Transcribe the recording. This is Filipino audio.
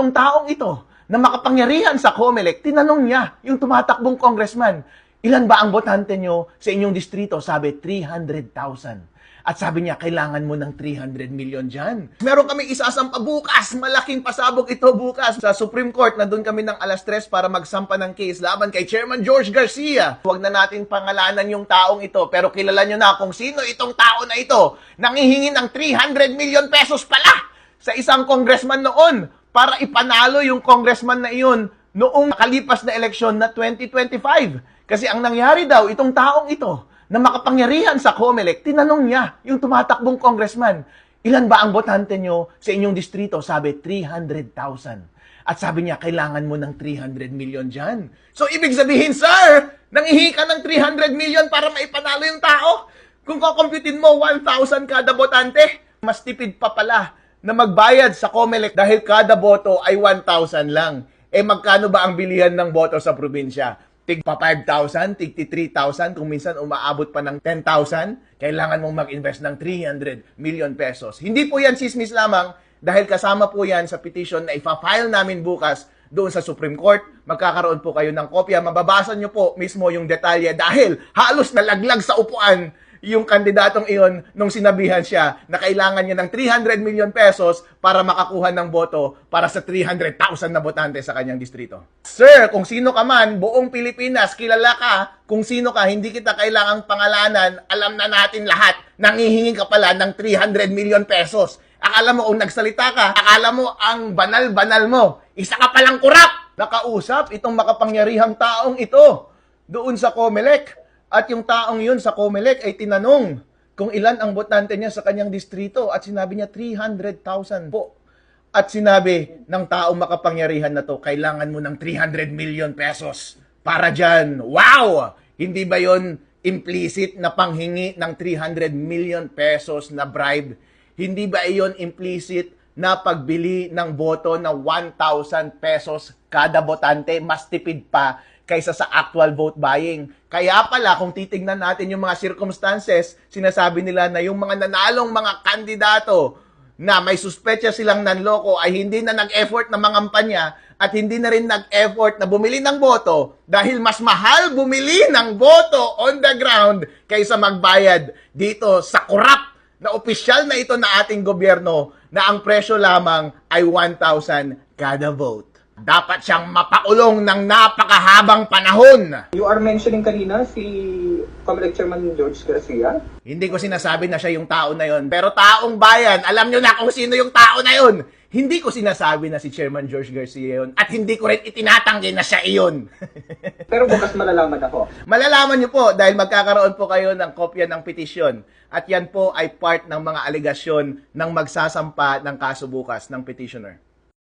itong taong ito na makapangyarihan sa COMELEC, tinanong niya yung tumatakbong congressman, ilan ba ang botante nyo sa inyong distrito? Sabi, 300,000. At sabi niya, kailangan mo ng 300 million dyan. Meron kami isasampa bukas. Malaking pasabog ito bukas sa Supreme Court na doon kami ng alas 3 para magsampa ng case laban kay Chairman George Garcia. Huwag na natin pangalanan yung taong ito, pero kilala nyo na kung sino itong tao na ito. Nangihingi ng 300 million pesos pala sa isang congressman noon para ipanalo yung congressman na iyon noong nakalipas na eleksyon na 2025. Kasi ang nangyari daw, itong taong ito na makapangyarihan sa COMELEC, tinanong niya yung tumatakbong congressman, ilan ba ang botante nyo sa inyong distrito? Sabi, 300,000. At sabi niya, kailangan mo ng 300 million dyan. So, ibig sabihin, sir, nangihingi ka ng 300 million para maipanalo yung tao? Kung kukumputin mo, 1,000 kada botante, mas tipid pa pala na magbayad sa COMELEC dahil kada boto ay 1,000 lang. Eh, magkano ba ang bilihan ng boto sa probinsya? Tig pa 5,000, tig 3,000, kung minsan umaabot pa ng 10,000, kailangan mong mag-invest ng 300 million pesos. Hindi po yan chismis lamang dahil kasama po yan sa petition na ipa-file namin bukas doon sa Supreme Court. Magkakaroon po kayo ng kopya. Mababasa nyo po mismo yung detalye dahil halos nalaglag sa upuan yung kandidatong iyon nung sinabihan siya na kailangan niya ng 300 million pesos para makakuha ng boto para sa 300,000 na botante sa kanyang distrito. Sir, kung sino ka man, buong Pilipinas, kilala ka, kung sino ka, hindi kita kailangang pangalanan, alam na natin lahat, nangihingi ka pala ng 300 million pesos. Akala mo kung nagsalita ka, akala mo ang banal-banal mo, isa ka palang kurap! Nakausap itong makapangyarihang taong ito doon sa COMELEC. At yung taong yun sa COMELEC ay tinanong kung ilan ang botante niya sa kanyang distrito at sinabi niya 300,000 po. At sinabi ng taong makapangyarihan na to, kailangan mo ng 300 million pesos para dyan. Wow! Hindi ba yon implicit na panghingi ng 300 million pesos na bribe? Hindi ba iyon implicit na pagbili ng boto na 1,000 pesos kada botante? Mas tipid pa kaysa sa actual vote buying. Kaya pala, kung titignan natin yung mga circumstances, sinasabi nila na yung mga nanalong mga kandidato na may suspetsa silang nanloko ay hindi na nag-effort na mangampanya at hindi na rin nag-effort na bumili ng boto dahil mas mahal bumili ng boto on the ground kaysa magbayad dito sa korap na opisyal na ito na ating gobyerno na ang presyo lamang ay 1,000 kada vote. Dapat siyang mapakulong ng napakahabang panahon. You are mentioning kanina si COMELEC Chairman George Garcia? Hindi ko sinasabi na siya yung tao na yon. Pero taong bayan, alam nyo na kung sino yung tao na yon. Hindi ko sinasabi na si Chairman George Garcia yon. At hindi ko rin itinatanggi na siya iyon. Pero bukas malalaman ako. Malalaman nyo po dahil magkakaroon po kayo ng kopya ng petisyon. At yan po ay part ng mga alegasyon ng magsasampa ng kaso bukas ng petitioner.